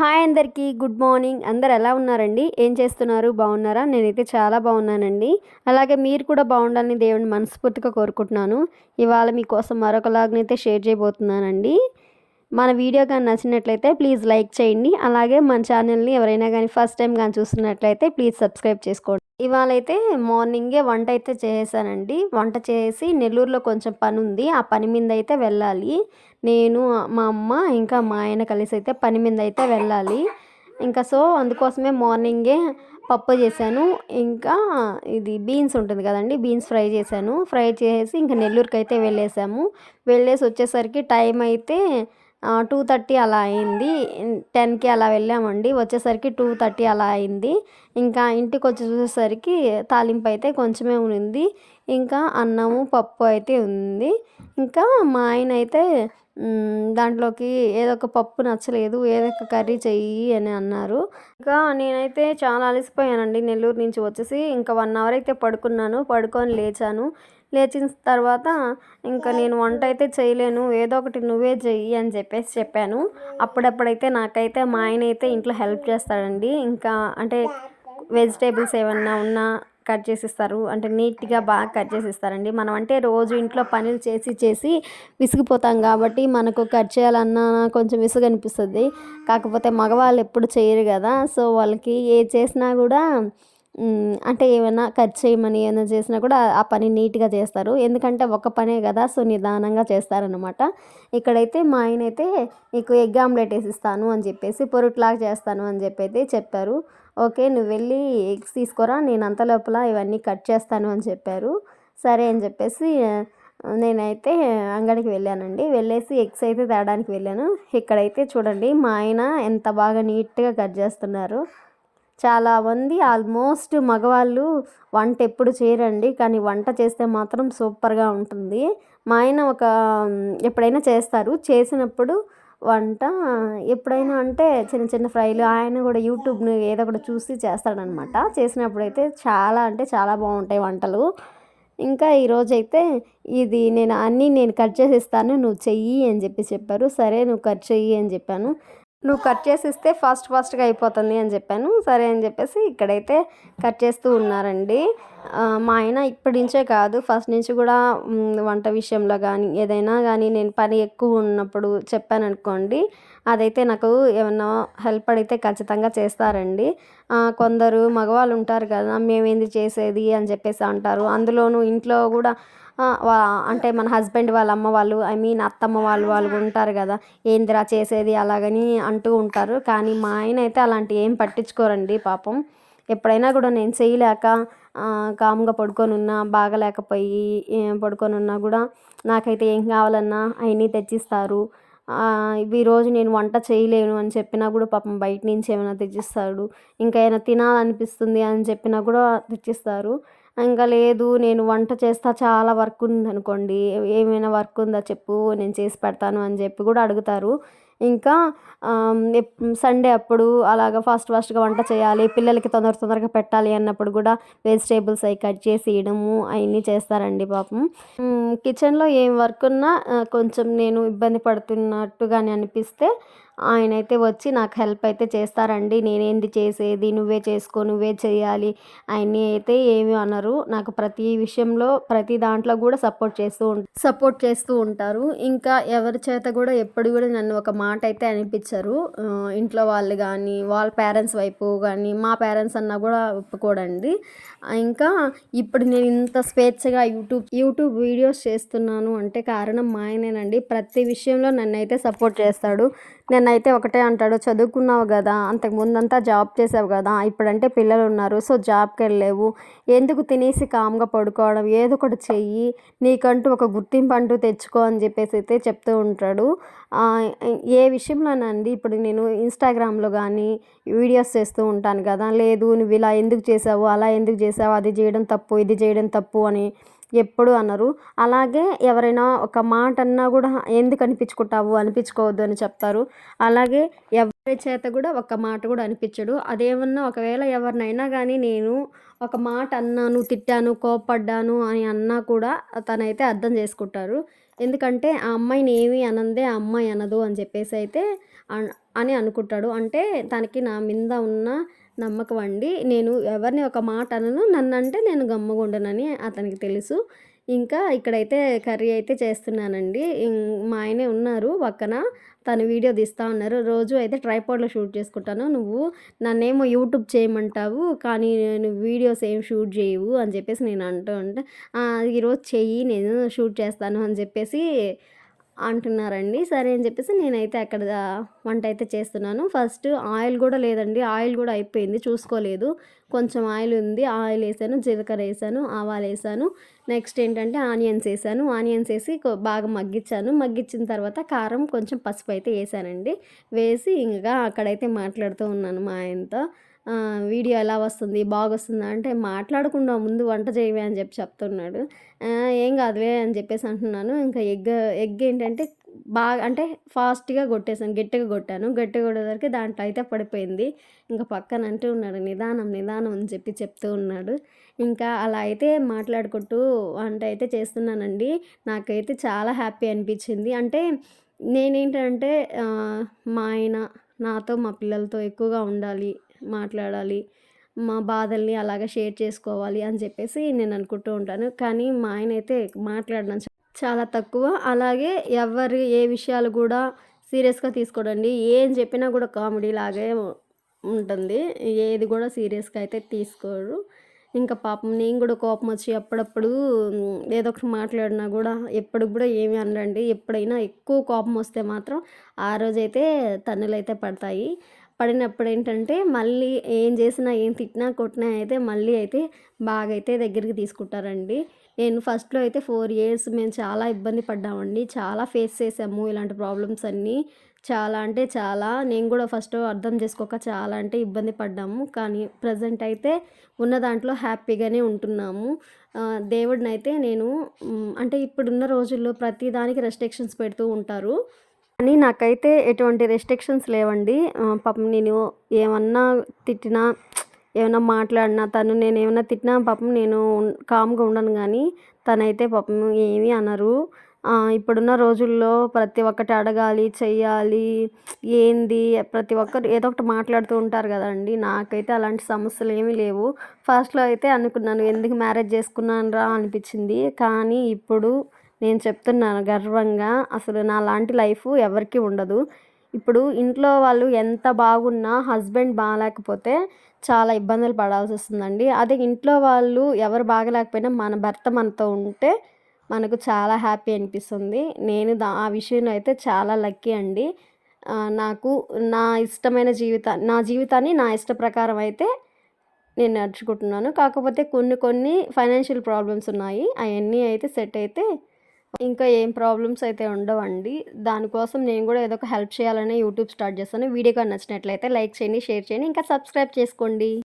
Hi అందరికీ good morning. అందరు ఎలా ఉన్నారండి? ఏం చేస్తున్నారు? బాగున్నారా? నేనైతే చాలా బాగున్నానండి. అలాగే మీరు కూడా బాగుండాలని దేవుని మనస్ఫూర్తిగా కోరుకుంటున్నాను. ఇవాళ మీకోసం మరొక లాగ్నైతే షేర్ చేయబోతున్నానండి. మన వీడియో కానీ నచ్చినట్లయితే ప్లీజ్ లైక్ చేయండి. అలాగే మన ఛానల్ని ఎవరైనా కానీ ఫస్ట్ టైం కానీ చూస్తున్నట్లయితే ప్లీజ్ సబ్స్క్రైబ్ చేసుకోండి. ఇవాళైతే మార్నింగే వంట అయితే చేసానండి. వంట చేసి నెల్లూరులో కొంచెం పని ఉంది. ఆ పని మీద అయితే వెళ్ళాలి. నేను మా అమ్మ ఇంకా మా ఆయన కలిసి అయితే పని మీద అయితే వెళ్ళాలి. ఇంకా సో అందుకోసమే మార్నింగే పప్పు చేశాను. ఇంకా ఇది బీన్స్ ఉంటుంది కదండి, బీన్స్ ఫ్రై చేశాను. ఫ్రై చేసి ఇంకా నెల్లూరుకి అయితే వెళ్ళేసాము. వెళ్ళేసి వచ్చేసరికి టైం అయితే 2:30 అలా అయింది. 10కి అలా వెళ్ళామండి. వచ్చేసరికి 2:30 అలా అయింది. ఇంకా ఇంటికి వచ్చి చూసేసరికి తాలింపు అయితే కొంచెమే ఉంది. ఇంకా అన్నము పప్పు అయితే ఉంది. ఇంకా మా ఆయన అయితే దాంట్లోకి ఏదో ఒక పప్పు నచ్చలేదు, ఏదో ఒక కర్రీ చెయ్యి అని అన్నారు. ఇంకా నేనైతే చాలా అలసిపోయానండి. నెల్లూరు నుంచి వచ్చేసి ఇంకా 1 అవర్ అయితే పడుకున్నాను. పడుకొని లేచాను. లేచిన తర్వాత ఇంకా నేను వంట అయితే చేయలేను, ఏదో ఒకటి నువ్వే చెయ్యి అని చెప్పాను. అప్పుడప్పుడైతే నాకైతే మా ఆయన అయితే ఇంట్లో హెల్ప్ చేస్తాడండి. ఇంకా అంటే వెజిటేబుల్స్ ఏమన్నా ఉన్నా కట్ చేసిస్తారు. అంటే నీట్గా బాగా కట్ చేసిస్తారండి. మనం అంటే రోజు ఇంట్లో పనులు చేసి చేసి విసిగిపోతాం కాబట్టి మనకు కట్ చేయాలన్నా కొంచెం విసుగు అనిపిస్తుంది. కాకపోతే మగవాళ్ళు ఎప్పుడు చేయరు కదా, సో వాళ్ళకి ఏ చేసినా కూడా అంటే ఏమైనా కట్ చేయమని ఏమైనా చేసినా కూడా ఆ పని నీట్గా చేస్తారు. ఎందుకంటే ఒక పనే కదా, సో నిదానంగా చేస్తారనమాట. ఇక్కడైతే మా ఆయన అయితే నీకు ఎగ్ ఆమ్లెట్ వేసిస్తాను అని చెప్పేసి, పొరుట్లాగా చేస్తాను అని చెప్పి చెప్పారు. ఓకే, నువ్వు వెళ్ళి ఎగ్స్ తీసుకురా, నేను అంత లోపల ఇవన్నీ కట్ చేస్తాను అని చెప్పారు. సరే అని చెప్పేసి నేనైతే అంగడికి వెళ్ళానండి. వెళ్ళేసి ఎగ్స్ అయితే తేడానికి వెళ్ళాను. ఇక్కడైతే చూడండి మా ఆయన ఎంత బాగా నీట్గా కట్ చేస్తున్నారు. చాలామంది ఆల్మోస్ట్ మగవాళ్ళు వంట ఎప్పుడు చేయరండి, కానీ వంట చేస్తే మాత్రం సూపర్గా ఉంటుంది. మా ఆయన ఎప్పుడైనా చేస్తారు. చేసినప్పుడు వంట ఎప్పుడైనా అంటే చిన్న చిన్న ఫ్రైలు ఆయన కూడా యూట్యూబ్ని ఏదో ఒకటి చూసి చేస్తాడనమాట. చేసినప్పుడు అయితే చాలా అంటే చాలా బాగుంటాయి వంటలు. ఇంకా ఈరోజైతే ఇది నేను కట్ చేసి ఇస్తాను, నువ్వు చెయ్యి అని చెప్పారు. సరే నువ్వు కట్ చెయ్యి అని చెప్పాను. నువ్వు కట్ చేసి ఇస్తే ఫాస్ట్గా అయిపోతుంది అని చెప్పాను. సరే అని చెప్పేసి ఇక్కడైతే కట్ చేస్తూ ఉన్నారండి. మా ఆయన ఇప్పటి నుంచే కాదు, ఫస్ట్ నుంచి కూడా వంట విషయంలో కానీ ఏదైనా కానీ నేను పని ఎక్కువ ఉన్నప్పుడు చెప్పాను అనుకోండి, అదైతే నాకు ఏమన్నా హెల్ప్ అడిగితే ఖచ్చితంగా చేస్తారండి. కొందరు మగవాళ్ళు ఉంటారు కదా, మేమేంది చేసేది అని చెప్పేసి అంటారు. అందులోనూ ఇంట్లో కూడా అంటే మన హస్బెండ్ వాళ్ళ అమ్మ వాళ్ళు, ఐ మీన్ అత్తమ్మ వాళ్ళు ఉంటారు కదా, ఏందిరా చేసేది అలాగని అంటూ ఉంటారు. కానీ మా ఆయన అయితే అలాంటివి ఏం పట్టించుకోరండి పాపం. ఎప్పుడైనా కూడా నేను చేయలేక కామ్గా పడుకొని ఉన్నా, బాగలేకపోయి పడుకొని ఉన్నా కూడా నాకైతే ఏం కావాలన్నా అవన్నీ తెచ్చిస్తారు. ఈరోజు నేను వంట చేయలేను అని చెప్పినా కూడా పాపం బయట నుంచి ఏమైనా తెచ్చిస్తాడు. ఇంకా ఏమైనా తినాలనిపిస్తుంది అని చెప్పినా కూడా తెచ్చిస్తారు. ఇంకా లేదు నేను వంట చేస్తా, చాలా వర్క్ ఉందనుకోండి, ఏమైనా వర్క్ ఉందా చెప్పు నేను చేసి పెడతాను అని చెప్పి కూడా అడుగుతారు. ఇంకా సండే అప్పుడు అలాగ ఫాస్ట్గా వంట చేయాలి, పిల్లలకి తొందరగా పెట్టాలి అన్నప్పుడు కూడా వెజిటేబుల్స్ అవి కట్ చేసి ఇవ్వడము అవన్నీ చేస్తారండి పాపం. కిచెన్లో ఏం వర్క్ ఉన్నా కొంచెం నేను ఇబ్బంది పడుతున్నట్టుగానే అనిపిస్తే ఆయనైతే వచ్చి నాకు హెల్ప్ అయితే చేస్తారండి. నేనేంది చేసేది, నువ్వే చేసుకో, నువ్వే చేయాలి ఆయన్ని అయితే ఏమీ అనరు. నాకు ప్రతి విషయంలో ప్రతి దాంట్లో కూడా సపోర్ట్ చేస్తూ ఉంటారు. ఇంకా ఎవరి చేత కూడా ఎప్పుడు కూడా నన్ను ఒక మాట అయితే అనిపించరు. ఇంట్లో వాళ్ళు కానీ వాళ్ళ పేరెంట్స్ వైపు కానీ మా పేరెంట్స్ అన్నా కూడా ఒప్పుకోడండి. ఇంకా ఇప్పుడు నేను ఇంత స్వేచ్ఛగా యూట్యూబ్ వీడియోస్ చేస్తున్నాను అంటే కారణం మా ఆయనేనండి. ప్రతి విషయంలో నన్నైతే సపోర్ట్ చేస్తాడు. నన్నైతే ఒకటే అంటాడు, చదువుకున్నావు కదా, అంతకుముందంతా జాబ్ చేసావు కదా, ఇప్పుడంటే పిల్లలు ఉన్నారు, సో జాబ్కి వెళ్ళలేవు, ఎందుకు తినేసి కామ్గా పడుకోవడం, ఏదో ఒకటి చెయ్యి, నీకంటూ ఒక గుర్తింపు అంటూ తెచ్చుకో అని చెప్పేసి అయితే చెప్తూ ఉంటాడు. ఏ విషయంలోనండి ఇప్పుడు నేను ఇన్స్టాగ్రామ్లో కానీ వీడియోస్ చేస్తూ ఉంటాను కదా, లేదు నువ్వు ఇలా ఎందుకు చేసావు, అలా ఎందుకు చేసావు, అది చేయడం తప్పు, ఇది చేయడం తప్పు అని ఎప్పుడు అనరు. అలాగే ఎవరైనా ఒక మాట అన్నా కూడా ఎందుకు అనిపించుకోవద్దు అని చెప్తారు. అలాగే ఎవరి చేత కూడా ఒక మాట కూడా అనిపించడు. అదేమన్నా ఒకవేళ ఎవరినైనా కానీ నేను ఒక మాట అన్నాను, తిట్టాను, కోప్పడ్డాను అని అన్నా కూడా తనైతే అర్థం చేసుకుంటారు. ఎందుకంటే ఆ అమ్మాయిని ఏమీ అనందే ఆ అమ్మాయి అనదు అని చెప్పేసి అయితే అని అనుకుంటాడు. అంటే తనకి నా మీద ఉన్న నమ్మకం అండి. నేను ఎవరిని ఒక మాట అనను. నన్నంటే నేను గమ్ముగుండనని అతనికి తెలుసు. ఇంకా ఇక్కడైతే కర్రీ అయితే చేస్తున్నానండి. మా ఆయనే ఉన్నారు పక్కన. తను వీడియో తీస్తా ఉన్నారు. రోజు అయితే ట్రైపాడ్‌లో షూట్ చేసుకుంటాను. నువ్వు నన్నేమో యూట్యూబ్ చేయమంటావు, కానీ నువ్వు వీడియోస్ ఏం షూట్ చేయవు అని చెప్పేసి నేను అంటూ ఉంటే, ఈరోజు చెయ్యి నేను షూట్ చేస్తాను అని చెప్పేసి అంటున్నారండి. సరే అని చెప్పేసి నేనైతే అక్కడ వంట అయితే చేస్తున్నాను. ఫస్ట్ ఆయిల్ గూడా లేదండి. ఆయిల్ గూడా అయిపోయింది. చూసుకోలేదు. కొంచెం ఆయిల్ ఉంది. ఆయిల్ ఏసాను, జీలకర్ర ఏసాను, ఆవాలేసాను. నెక్స్ట్ ఏంటంటే ఆనియన్స్ ఏసాను. ఆనియన్స్ ఏసి బాగా మగ్గిచ్చాను. మగ్గిచ్చిన తర్వాత కారం, కొంచెం పసుపు అయితే ఏసానండి. వేసి ఇంకా అక్కడైతే మాట్లాడుతూ ఉన్నాను మా ఆయనతో. వీడియో ఎలా వస్తుంది? బాగొస్తుందా? అంటే మాట్లాడకుండా ముందు వంట చేయవే అని చెప్తున్నాడు. ఏం కాదులే అని చెప్పేసి అంటున్నాను. ఇంకా ఎగ్ ఏంటంటే బాగా అంటే ఫాస్ట్‌గా కొట్టేసాను. గట్టిగా కొట్టాను. గట్టిగా కొట్టేసరికి దాంట్లో అయితే పడిపోయింది. ఇంకా పక్కన అంటూ ఉన్నాడు, నిదానం, నిదానం అని చెప్తూ ఉన్నాడు. ఇంకా అలా అయితే మాట్లాడుకుంటూ వంట అయితే చేస్తున్నానండి. నాకైతే చాలా హ్యాపీ అనిపించింది. అంటే నేనేంటంటే మా ఆయన నాతో, మా పిల్లలతో ఎక్కువగా ఉండాలి, మాట్లాడాలి. మా బాధల్ని అలాగా షేర్ చేసుకోవాలి అని చెప్పేసి నేను అనుకుంటూ ఉంటాను. కానీ మా ఆయనైతే మాట్లాడడం చాలా తక్కువ. అలాగే ఎవరి ఏ విషయాలు గూడా సీరియస్‌గా తీసుకోడండి. ఏం చెప్పినా గూడా కామెడీ లాగే ఉంటుంది. ఏది గూడా సీరియస్‌గా అయితే తీసుకోరు. ఇంకా పాపం నేను గూడా కోపమొచ్చి అప్పుడప్పుడు ఏదో ఒకటి మాట్లాడినా గూడా ఎప్పటికి గూడా ఏమి అనరండి. ఎప్పుడైనా ఎక్కువ కోపమొస్తే మాత్రం ఆ రోజైతే తన్నులైతే పడతాయి. పడినప్పుడేంటంటే మళ్ళీ ఏం చేసినా, ఏం తిట్టినా, కొట్టినా అయితే మళ్ళీ అయితే బాగా అయితే దగ్గరికి తీసుకుంటారండి. నేను ఫస్ట్‌లో అయితే 4 ఇయర్స్ మేము చాలా ఇబ్బంది పడ్డామండి. చాలా ఫేస్ చేసాము ఇలాంటి ప్రాబ్లమ్స్ అన్నీ. చాలా అంటే చాలా. నేను గూడా ఫస్ట్ అర్థం చేసుకోక చాలా అంటే ఇబ్బంది పడ్డాము. కానీ ప్రెజెంట్ అయితే ఉన్న దాంట్లో హ్యాపీగానే ఉంటున్నాము. దేవుడినైతే నేను అంటే ఇప్పుడున్న రోజుల్లో ప్రతి దానికి రెస్ట్రిక్షన్స్ పెడుతూ ఉంటారు. కానీ నాకైతే ఎటువంటి రెస్ట్రిక్షన్స్ లేవండి. పాపం నేను ఏమన్నా తిట్టినా, ఏమన్నా మాట్లాడినా, నేనేమన్నా తిట్టినా పాపం నేను కామ్‌గా ఉండను గానీ, తనైతే పాపం ఏమీ అనరు. ఇప్పుడున్న రోజుల్లో ప్రతి ఒక్కటి అడగాలి, చెయ్యాలి, ఏంది ప్రతి ఒక్కరు ఏదో ఒకటి మాట్లాడుతూ ఉంటారు గదండీ! నాకైతే అలాంటి సమస్యలేమీ లేవు. ఫస్ట్‌లో అయితే అనుకున్నాను, ఎందుకు మ్యారేజ్ చేసుకున్నానురా అనిపిచ్చింది. కానీ ఇప్పుడు నేను చెప్తున్నాను గర్వంగా, అసలు నాలాంటి లైఫు ఎవరికీ ఉండదు. ఇప్పుడు ఇంట్లో వాళ్ళు ఎంత బాగున్నా హస్బెండ్ బాలేకపోతే చాలా ఇబ్బందులు పడాల్సొస్తుందండి. అదే ఇంట్లో వాళ్ళు ఎవరు బాగాలేకపోయినా మన భర్త మనతో ఉంటే మనకు చాలా హ్యాపీ అనిపిస్తుంది. నేను ఆ విషయంలో అయితే చాలా లక్కీ అండి. నాకు నా జీవితాన్ని నా ఇష్ట ప్రకారం అయితే నేను నడుచుకుంటున్నాను. కాకపోతే కొన్ని కొన్ని ఫైనాన్షియల్ ప్రాబ్లమ్స్ ఉన్నాయి. అయన్నీ అయితే సెట్ అయితే ఇంకా ఏం ప్రాబ్లమ్స్ అయితే ఉండవండి. దానికోసం నేను గూడా ఏదో ఒక హెల్ప్ చేయాలనే యూట్యూబ్ స్టార్ట్ చేశాను. వీడియో గాని నచ్చినట్లయితే లైక్ చేయండి, షేర్ చేయండి, ఇంకా సబ్స్క్రైబ్ చేసుకోండి.